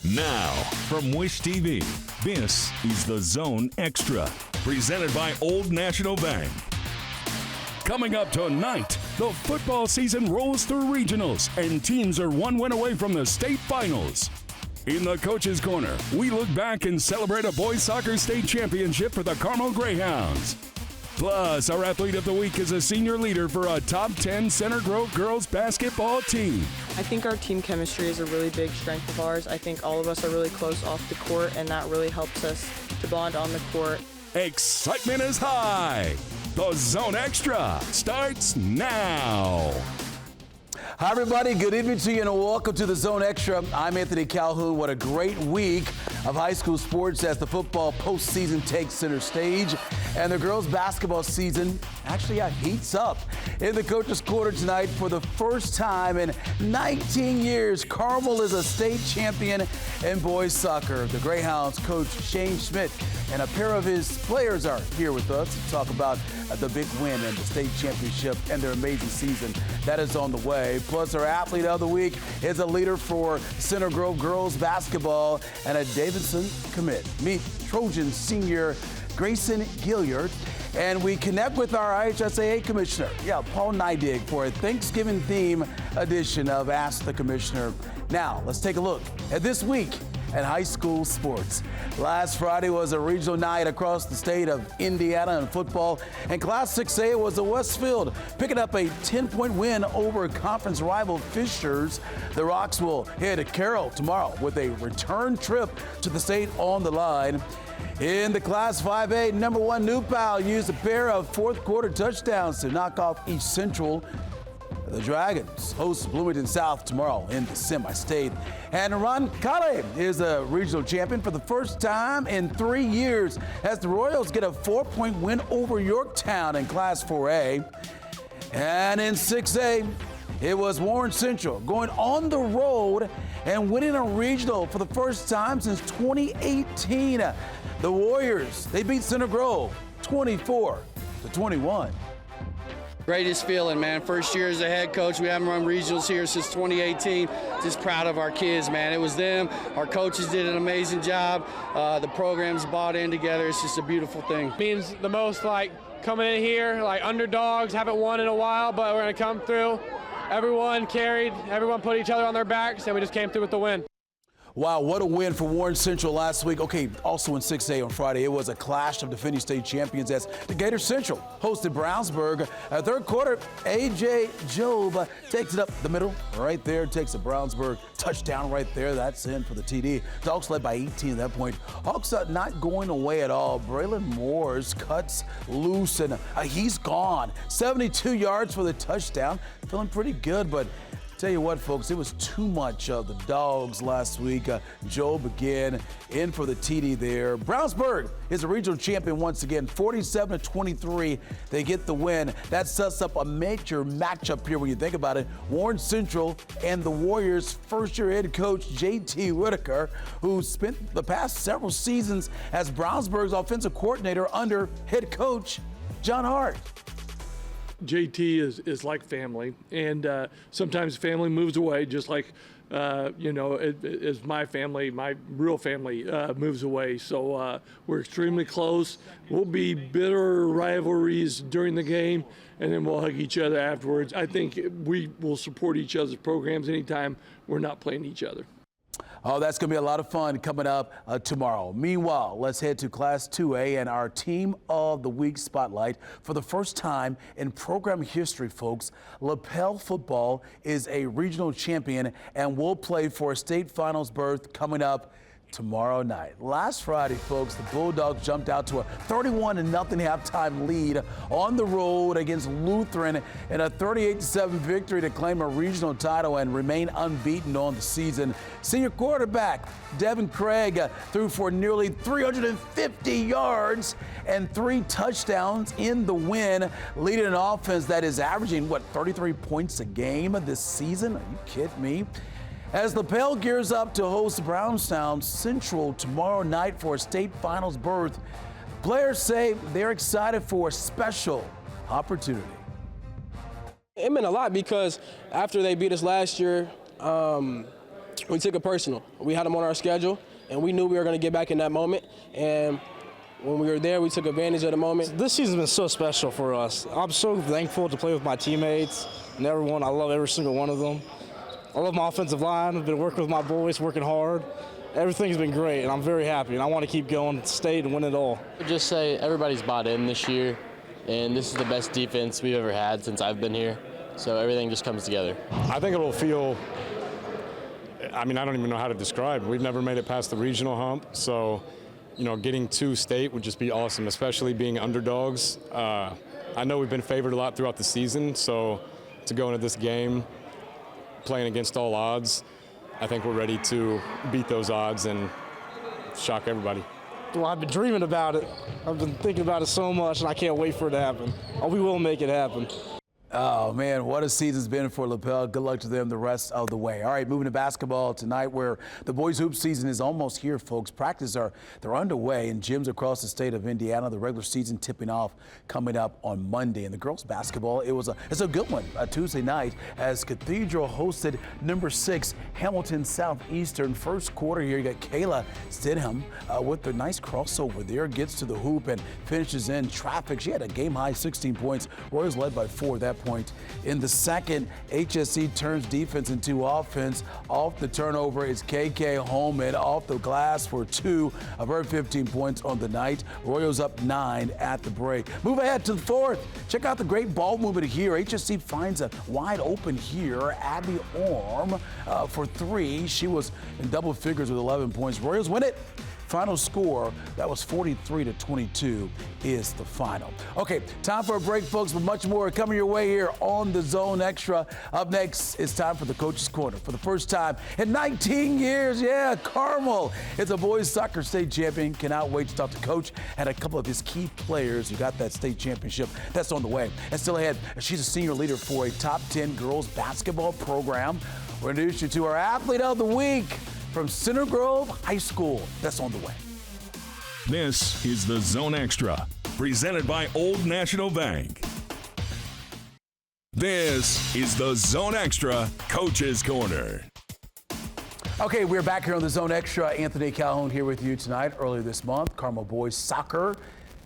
Now, from Wish TV, this is The Zone Extra, presented by Old National Bank. Coming up tonight, the football season rolls through regionals, and teams are one win away from the state finals. In the Coach's Corner, we look back and celebrate a boys soccer state championship for the Carmel Greyhounds. Plus, our Athlete of the Week is a senior leader for a top 10 Center Grove girls basketball team. I think our team chemistry is a really big strength of ours. I think all of us are really close off the court, and that really helps us to bond on the court. Excitement is high. The Zone Extra starts now. Hi, everybody. Good evening to you, and welcome to the Zone Extra. I'm Anthony Calhoun. What a great week of high school sports as the football postseason takes center stage, and the girls' basketball season actually heats up. In the Coach's Corner tonight, for the first time in 19 years, Carmel is a state champion in boys soccer. The Greyhounds coach Shane Schmidt and a pair of his players are here with us to talk about the big win and the state championship and their amazing season that is on the way. Plus, our Athlete of the Week is a leader for Center Grove girls basketball and a Davidson commit. Meet Trojan senior Gracyn Gilliard. And we connect with our IHSAA Commissioner, Paul Neidig, for a Thanksgiving theme edition of Ask the Commissioner. Now, let's take a look at this week at high school sports. Last Friday was a regional night across the state of Indiana in football, and Class 6A was the Westfield picking up a 10-point win over conference rival Fishers. The Rocks will head to Carroll tomorrow with a return trip to the state on the line. In the Class 5A, number 1 New Pal used a pair of fourth-quarter touchdowns to knock off East Central. The Dragons host Bloomington South tomorrow in the semi-state. And Roncalli is a regional champion for the first time in 3 years as the Royals get a 4-point win over Yorktown in Class 4A. And in 6A, it was Warren Central going on the road and winning a regional for the first time since 2018. The Warriors, they beat Center Grove 24-21. Greatest feeling, man. First year as a head coach. We haven't run regionals here since 2018. Just proud of our kids, man. It was them. Our coaches did an amazing job. The programs bought in together. It's just a beautiful thing. Means the most, like, coming in here, like underdogs, haven't won in a while, but we're going to come through. Everyone carried, everyone put each other on their backs, and we just came through with the win. Wow, what a win for Warren Central last week. Okay, also in 6A on Friday, it was a clash of defending state champions as Decatur Central hosted Brownsburg. Third quarter, A.J. Job takes it up the middle right there, takes a Brownsburg touchdown right there. That's in for the TD. Dogs led by 18 at that point. Hawks are not going away at all. Braylon Moores cuts loose, and he's gone. 72 yards for the touchdown. Feeling pretty good, but tell you what, folks, it was too much of the Dogs last week. Job again in for the TD there. Brownsburg is a regional champion once again, 47-23. They get the win. That sets up a major matchup here when you think about it. Warren Central and the Warriors' first-year head coach, J.T. Whitaker, who spent the past several seasons as Brownsburg's offensive coordinator under head coach John Hart. JT is like family, and sometimes family moves away, just like as my family, my real family moves away. So we're extremely close. We'll be bitter rivalries during the game, and then we'll hug each other afterwards. I think we will support each other's programs anytime we're not playing each other. Oh, that's going to be a lot of fun coming up tomorrow. Meanwhile, let's head to Class 2A and our Team of the Week spotlight. For the first time in program history, folks, Lapel football is a regional champion and will play for a state finals berth coming up tomorrow night. Last Friday, folks, the Bulldogs jumped out to a 31-0 halftime lead on the road against Lutheran in a 38-7 victory to claim a regional title and remain unbeaten on the season. Senior quarterback Devin Craig threw for nearly 350 yards and 3 touchdowns in the win, leading an offense that is averaging, 33 points a game this season? Are you kidding me? As Lapel gears up to host Brownstown Central tomorrow night for a state finals berth, players say they're excited for a special opportunity. It meant a lot because after they beat us last year, we took it personal. We had them on our schedule, and we knew we were going to get back in that moment. And when we were there, we took advantage of the moment. This season's been so special for us. I'm so thankful to play with my teammates and everyone. I love every single one of them. I love my offensive line. I've been working with my boys, working hard. Everything's been great, and I'm very happy, and I want to keep going, stay, and win it all. I'd just say everybody's bought in this year, and this is the best defense we've ever had since I've been here. So everything just comes together. I think it'll feel, I mean, I don't even know how to describe. We've never made it past the regional hump, so, you know, getting to state would just be awesome, especially being underdogs. I know we've been favored a lot throughout the season, so to go into this game playing against all odds, I think we're ready to beat those odds and shock everybody. Well, I've been dreaming about it. I've been thinking about it so much, and I can't wait for it to happen. Oh, we will make it happen. Oh, man, what a season's been for LaPel. Good luck to them the rest of the way. All right, moving to basketball tonight, where the boys' hoop season is almost here, folks. They're underway in gyms across the state of Indiana. The regular season tipping off coming up on Monday. And the girls' basketball, it's a good one. Tuesday night as Cathedral hosted number 6 Hamilton Southeastern. First quarter here, you got Kayla Stidham with a nice crossover there, gets to the hoop and finishes in traffic. She had a game-high 16 points. Royals led by 4 at that point. In the second, HSC turns defense into offense. Off the turnover is KK Holman off the glass for 2 of her 15 points on the night. Royals up 9 at the break. Move ahead to the fourth. Check out the great ball movement here. HSC finds a wide open here. Abby Orm for 3. She was in double figures with 11 points. Royals win it. Final score, that was 43-22 is the final. Okay, time for a break, folks, but much more coming your way here on the Zone Extra. Up next, it's time for the Coach's Corner. For the first time in 19 years, Carmel is a boys soccer state champion. Cannot wait to talk to Coach and a couple of his key players who got that state championship. That's on the way. And still ahead, she's a senior leader for a top 10 girls basketball program. We'll introduce you to our athlete of the week from Center Grove High School. That's on the way. This is the Zone Extra, presented by Old National Bank. This is the Zone Extra Coach's Corner. Okay, we're back here on the Zone Extra. Anthony Calhoun here with you tonight. Earlier this month, Carmel boys soccer,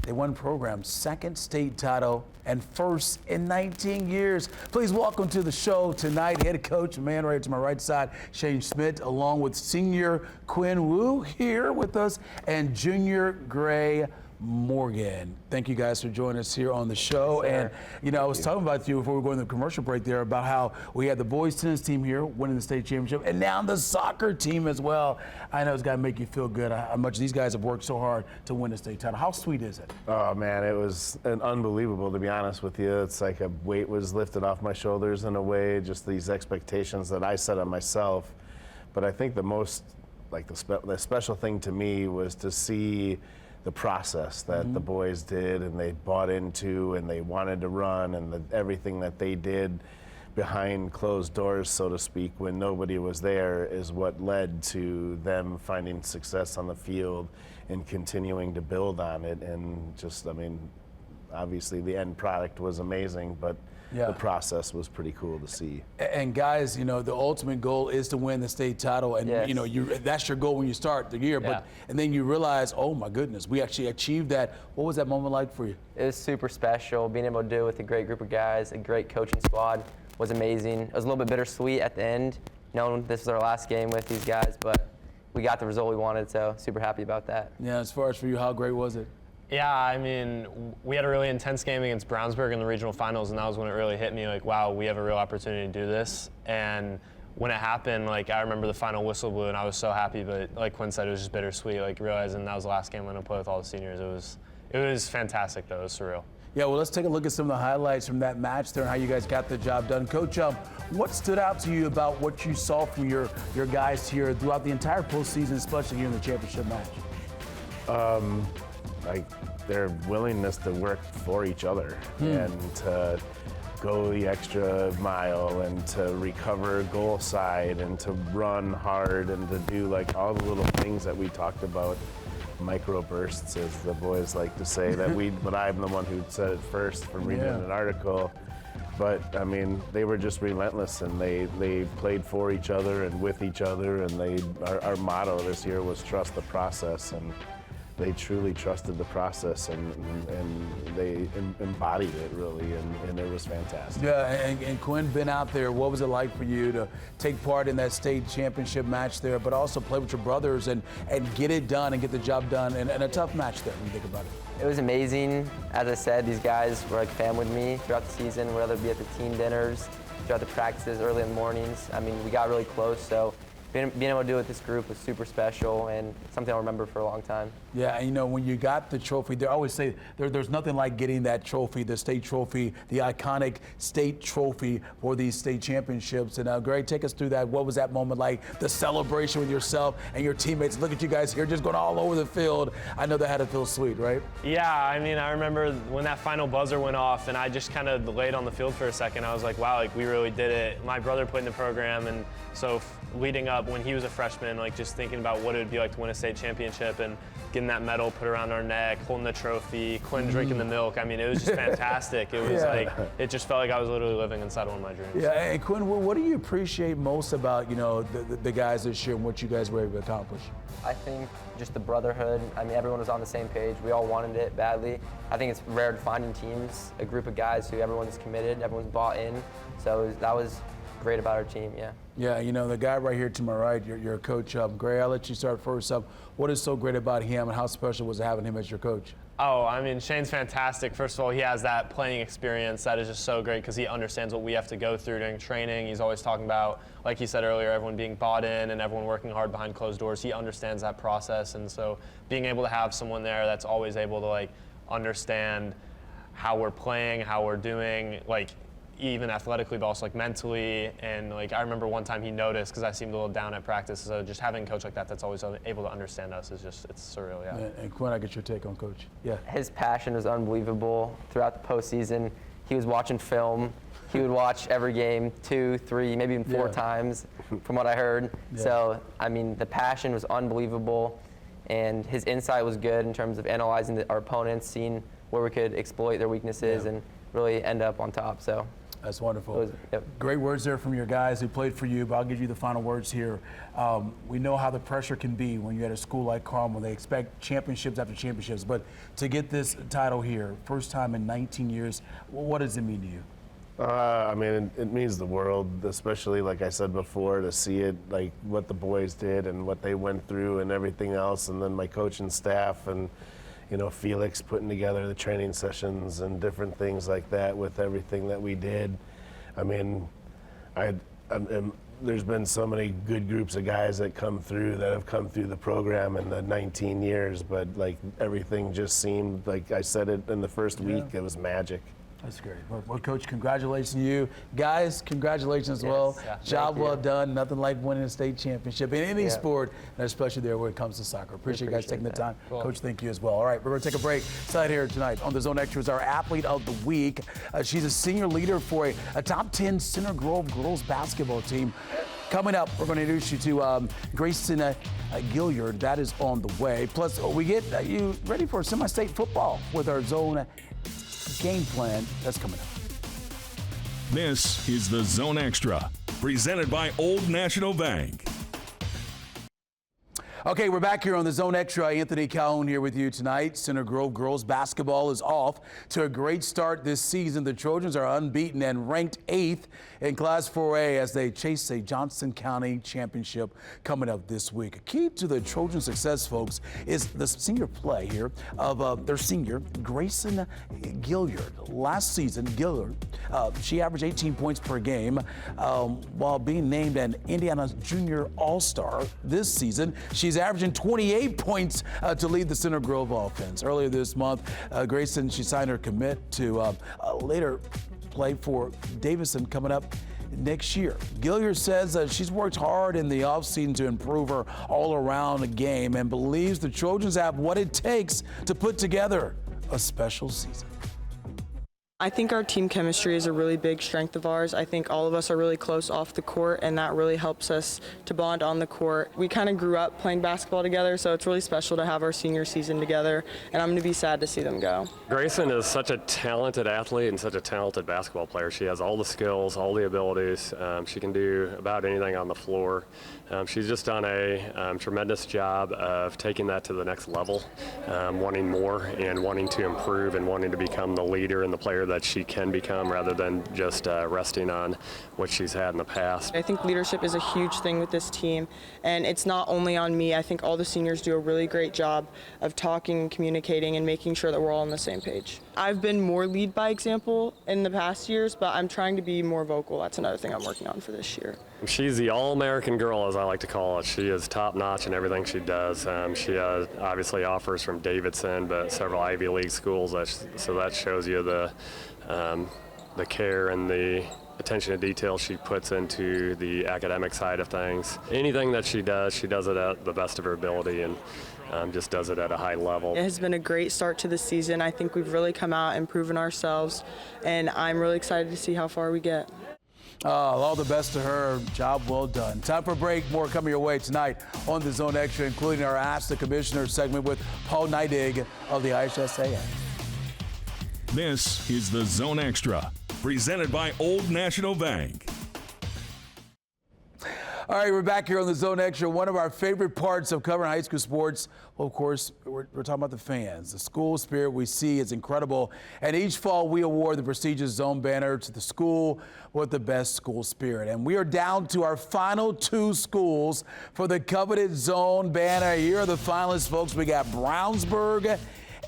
they won program's second state title and first in 19 years. Please welcome to the show tonight, head coach, man right to my right side, Shane Schmidt, along with senior Quinn Wu here with us and junior Gray Morgan. Thank you guys for joining us here on the show. Yes, and, I was talking about you before we go in the commercial break there about how we had the boys tennis team here winning the state championship and now the soccer team as well. I know it's got to make you feel good how much these guys have worked so hard to win the state title. How sweet is it? Oh, man, it was unbelievable, to be honest with you. It's like a weight was lifted off my shoulders in a way, just these expectations that I set on myself. But I think the most, the special thing to me was to see the process that the boys did and they bought into and they wanted to run and everything that they did behind closed doors, so to speak, when nobody was there is what led to them finding success on the field and continuing to build on it. And just, obviously the end product was amazing, but the process was pretty cool to see. And guys, the ultimate goal is to win the state title, and that's your goal when you start the year. But and then you realize, oh my goodness, we actually achieved that. What was that moment like for you? It was super special. Being able to do it with a great group of guys, a great coaching squad was amazing. It was a little bit bittersweet at the end, knowing this was our last game with these guys, but we got the result we wanted, so super happy about that. Yeah, as far as for you, how great was it? Yeah, we had a really intense game against Brownsburg in the regional finals, and that was when it really hit me, wow, we have a real opportunity to do this. And when it happened, I remember the final whistle blew, and I was so happy, but like Quinn said, it was just bittersweet, realizing that was the last game I'm going to play with all the seniors. It was fantastic, though. It was surreal. Yeah, well, let's take a look at some of the highlights from that match there and how you guys got the job done. Coach, what stood out to you about what you saw from your guys here throughout the entire postseason, especially here in the championship match? Their willingness to work for each other and to go the extra mile and to recover goal side and to run hard and to do all the little things that we talked about. Micro bursts, as the boys like to say, but I'm the one who said it first from reading an article. But I mean, they were just relentless, and they played for each other and with each other. And our motto this year was trust the process, and they truly trusted the process, and they embodied it really, and it was fantastic. Yeah, and Quinn, been out there, what was it like for you to take part in that state championship match there, but also play with your brothers and get it done and get the job done, and a tough match there when you think about it? It was amazing. As I said, these guys were like family with me throughout the season, whether it be at the team dinners, throughout the practices, early in the mornings. I mean, we got really close, so being able to do it with this group was super special and something I'll remember for a long time. Yeah, and you know, when you got the trophy, they always say there's nothing like getting that trophy, the state trophy, the iconic state trophy for these state championships. And Greg, take us through that. What was that moment like? The celebration with yourself and your teammates. Look at you guys here just going all over the field. I know that had to feel sweet, right? Yeah, I mean, I remember when that final buzzer went off and I just kind of laid on the field for a second. I was like, wow, like we really did it. My brother put in the program, and so leading up when he was a freshman, like just thinking about what it would be like to win a state championship and getting that medal put around our neck, holding the trophy, Quinn drinking the milk. I mean, it was just fantastic. It was like, it just felt like I was literally living inside one of my dreams. Yeah, and Quinn, what do you appreciate most about, you know, the guys this year and what you guys were able to accomplish? I think just the brotherhood. I mean, everyone was on the same page. We all wanted it badly. I think it's rare to find in teams a group of guys who everyone's committed, everyone's bought in. So that was great about our team, yeah. Yeah, you know, the guy right here to my right, your coach, Gray, I'll let you start first up. What is so great about him, and how special was it having him as your coach? Oh, I mean, Shane's fantastic. First of all, he has that playing experience that is just so great because he understands what we have to go through during training. He's always talking about, like he said earlier, everyone being bought in and everyone working hard behind closed doors. He understands that process, and so being able to have someone there that's always able to, like, understand how we're playing, how we're doing, like, even athletically, but also like mentally. And like I remember one time he noticed because I seemed a little down at practice. So just having a coach like that that's always able to understand us is just, it's surreal, yeah. And Quinn, I get your take on Coach. Yeah. His passion was unbelievable throughout the postseason. He was watching film. He would watch every game 2, 3, maybe even 4 times from what I heard. Yeah. So, I mean, the passion was unbelievable, and his insight was good in terms of analyzing our opponents, seeing where we could exploit their weaknesses and really end up on top. So. That's wonderful. Great words there from your guys who played for you, but I'll give you the final words here. We know how the pressure can be when you're at a school like Carmel. They expect championships after championships, but to get this title here, first time in 19 years, what does it mean to you? I mean, it means the world, especially like I said before, to see it, like what the boys did and what they went through and everything else, and then my coaching staff and, you know, Felix putting together the training sessions and different things like that with everything that we did. I mean, there's been so many good groups of guys that have come through the program in the 19 years, but like everything just seemed, like I said it in the first week, it was magic. That's great. Well, Coach, congratulations to you. Guys, congratulations as well. Yeah, Job well done. Nothing like winning a state championship in any sport, and especially there when it comes to soccer. Appreciate you guys taking the time. Cool. Coach, thank you as well. All right, we're going to take a break. Side here tonight on the Zone Extra is our athlete of the week. She's a senior leader for a top 10 Center Grove girls basketball team. Coming up, we're going to introduce you to Gracyn Gilliard. That is on the way. Plus, we get you ready for semi-state football with our Zone game plan. That's coming up. This is the Zone Extra, presented by Old National Bank. Okay, we're back here on the Zone Extra. Anthony Calhoun here with you tonight. Center Grove girls basketball is off to a great start this season. The Trojans are unbeaten and ranked 8th in Class 4A as they chase a Johnson County championship coming up this week. A key to the Trojan success, folks, is the senior play here of their senior, Gracyn Gilliard. Last season, Gilliard, she averaged 18 points per game while being named an Indiana Junior All-Star. This season, she's averaging 28 points to lead the Center Grove offense. Earlier this month, Gracyn, she signed her commit to later play for Davison coming up next year. Gilliard says she's worked hard in the offseason to improve her all-around game and believes the Trojans have what it takes to put together a special season. I think our team chemistry is a really big strength of ours. I think all of us are really close off the court, and that really helps us to bond on the court. We kind of grew up playing basketball together, so it's really special to have our senior season together, and I'm going to be sad to see them go. Gracyn is such a talented athlete and such a talented basketball player. She has all the skills, all the abilities. She can do about anything on the floor. She's just done a tremendous job of taking that to the next level, wanting more and wanting to improve and wanting to become the leader and the player that she can become rather than just resting on what she's had in the past. I think leadership is a huge thing with this team, and it's not only on me. I think all the seniors do a really great job of talking and communicating and making sure that we're all on the same page. I've been more lead by example in the past years, but I'm trying to be more vocal. That's another thing I'm working on for this year. She's the all-American girl, as I like to call it. She is top-notch in everything she does. She obviously offers from Davidson, but several Ivy League schools, so that shows you the care and the attention to detail she puts into the academic side of things. Anything that she does it at the best of her ability and just does it at a high level. It has been a great start to the season. I think we've really come out and proven ourselves, and I'm really excited to see how far we get. All the best to her. Job well done. Time for a break. More coming your way tonight on the Zone Extra, including our Ask the Commissioner segment with Paul Neidig of the IHSAA. This is the Zone Extra, presented by Old National Bank. All right, we're back here on the Zone Extra. One of our favorite parts of covering high school sports, well, of course, we're talking about the fans. The school spirit we see is incredible. And each fall, we award the prestigious Zone banner to the school with the best school spirit. And we are down to our final two schools for the coveted Zone banner. Here are the finalists, folks. We got Brownsburg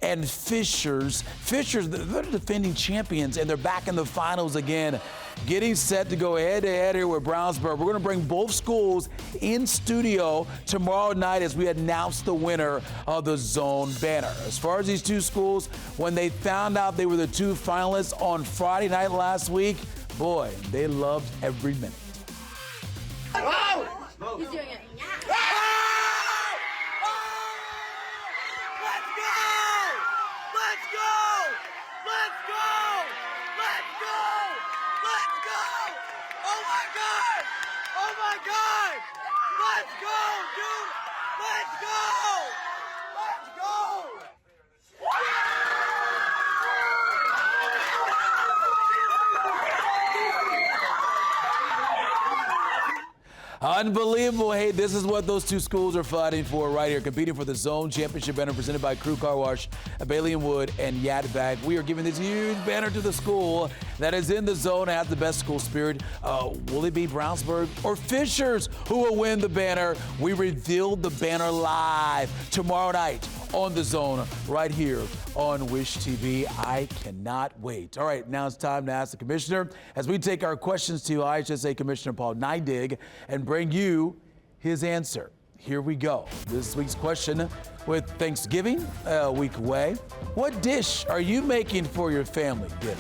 and Fishers. Fishers, they're defending champions, and they're back in the finals again, getting set to go head-to-head here with Brownsburg. We're going to bring both schools in studio tomorrow night as we announce the winner of the Zone banner. As far as these two schools, when they found out they were the two finalists on Friday night last week, boy, they loved every minute. Oh! He's doing it. Unbelievable. Hey, this is what those two schools are fighting for right here, competing for the Zone Championship banner presented by Crew Car Wash, Bailey & Wood, and Yad Bag. We are giving this huge banner to the school that is in the zone and has the best school spirit. Will it be Brownsburg or Fishers who will win the banner? We revealed the banner live tomorrow night on the Zone right here on Wish TV. I cannot wait. All right, now it's time to ask the commissioner as we take our questions to IHSA Commissioner Paul Neidig and bring you his answer. Here we go. This week's question, with Thanksgiving a week away, what dish are you making for your family dinner?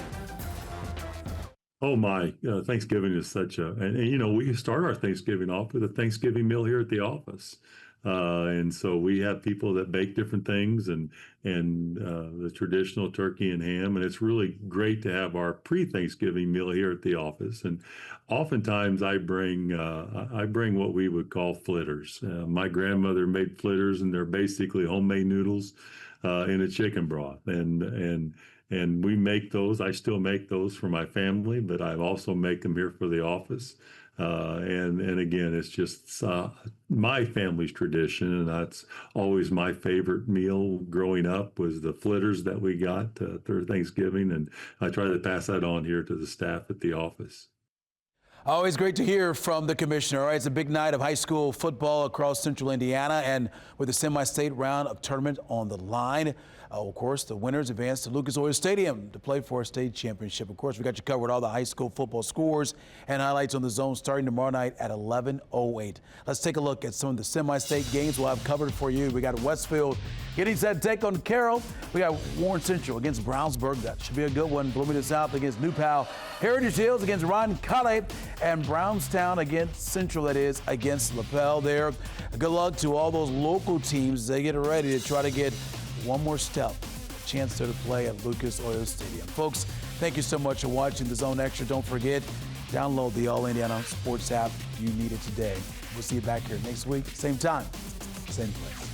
Oh my, Thanksgiving is such a, and you know, we start our Thanksgiving off with a Thanksgiving meal here at the office. And so we have people that bake different things and the traditional turkey and ham. And it's really great to have our pre-Thanksgiving meal here at the office. And oftentimes I bring what we would call flitters. My grandmother made flitters, and they're basically homemade noodles in a chicken broth. And we make those. I still make those for my family, but I also make them here for the office. And again, it's just my family's tradition, and that's always my favorite meal growing up was the flitters that we got for Thanksgiving, and I try to pass that on here to the staff at the office. Always great to hear from the commissioner. All right, it's a big night of high school football across central Indiana, and with the semi-state round of tournament on the line. Of course, the winners advance to Lucas Oil Stadium to play for a state championship. Of course, we got you covered all the high school football scores and highlights on the Zone starting tomorrow night at 11:08. Let's take a look at some of the semi-state games we'll have covered for you. We got Westfield getting set to take on Carroll. We got Warren Central against Brownsburg. That should be a good one. Bloomington South against New Pal. Heritage Hills against Ron Cully, and Brownstown against Central, that is, against LaPel there. Good luck to all those local teams. They get ready to try to get one more step chance to play at Lucas Oil Stadium. Folks, thank you so much for watching The Zone Extra. Don't forget, download the All Indiana Sports app. You need it today. We'll see you back here next week, same time, same place.